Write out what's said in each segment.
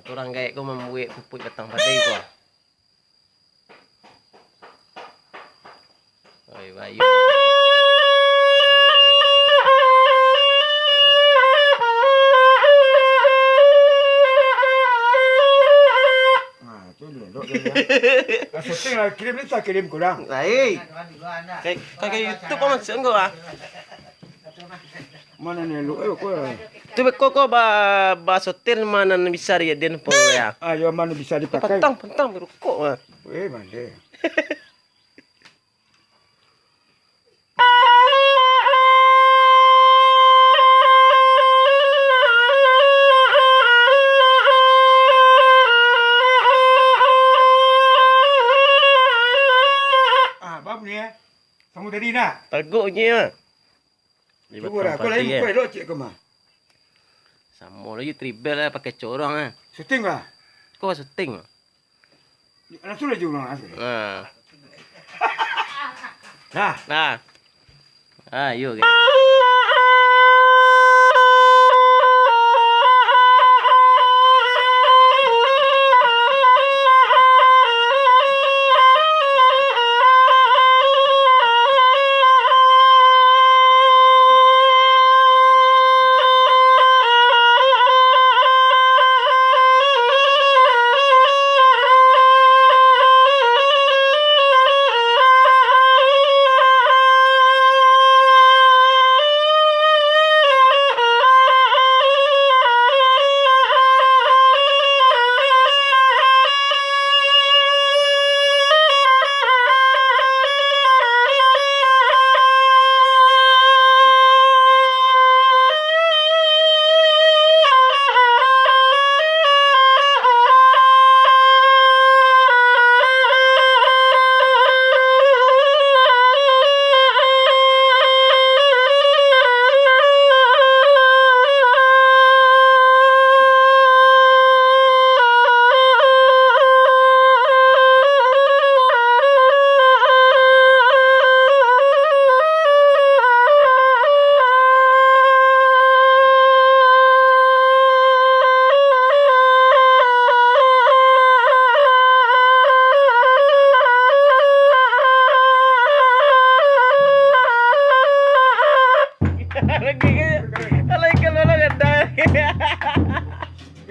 Kurang gaya ko mamuwi puput batang padai ko. Oi, bayu. Tu dia, dok dia. Setting lah kirim ni tak kirim kurang. Baik. Kay YouTube ko magsaan ko Mana ni lu ko. Tu ko ba sotir mana bisa dia din po ya. Yang mana bisa dipakai? Pentang berukok. Mana? Bab ni Kamu tadi nak? Taguknya. Cuba dah. Kau lain dok cik kau mah. Sama lagi tribal lah pakai corong ah. Syuting lah. Kau syuting. Langsung aja ulang asal. Nah. Ayo guys.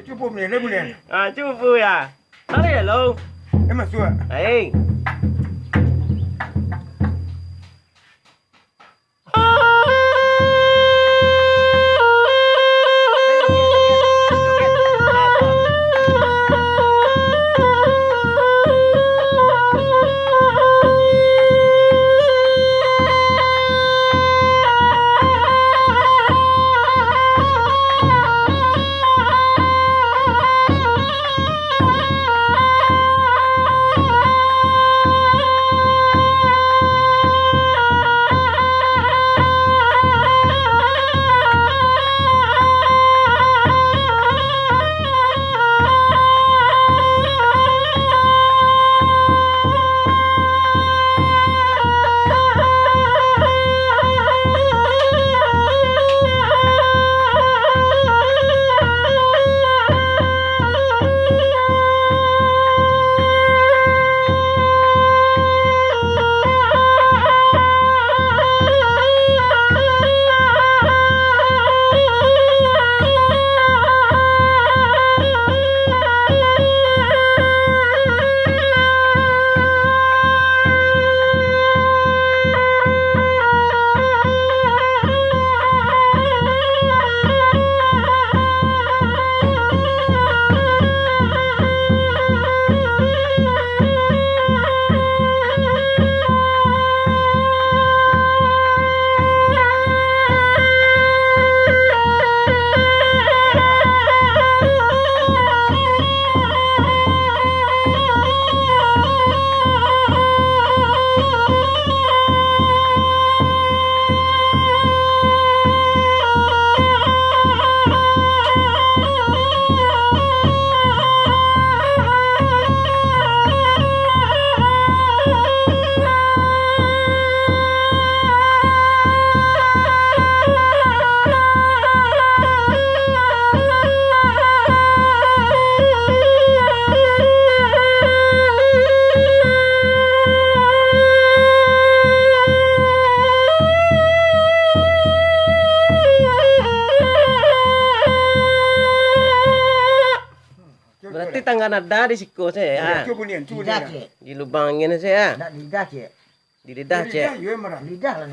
Cuba ni, dah boleh. Cuba ya. Tadi ya lo. Masuk. Baik. kita nggak ada di siku saya. Coba nih, coba Lidah, nih. Cik. Di lubang ini saya. Nak lidah, Cik. Di lidah, Cek. Iya, marah. Lidah lah.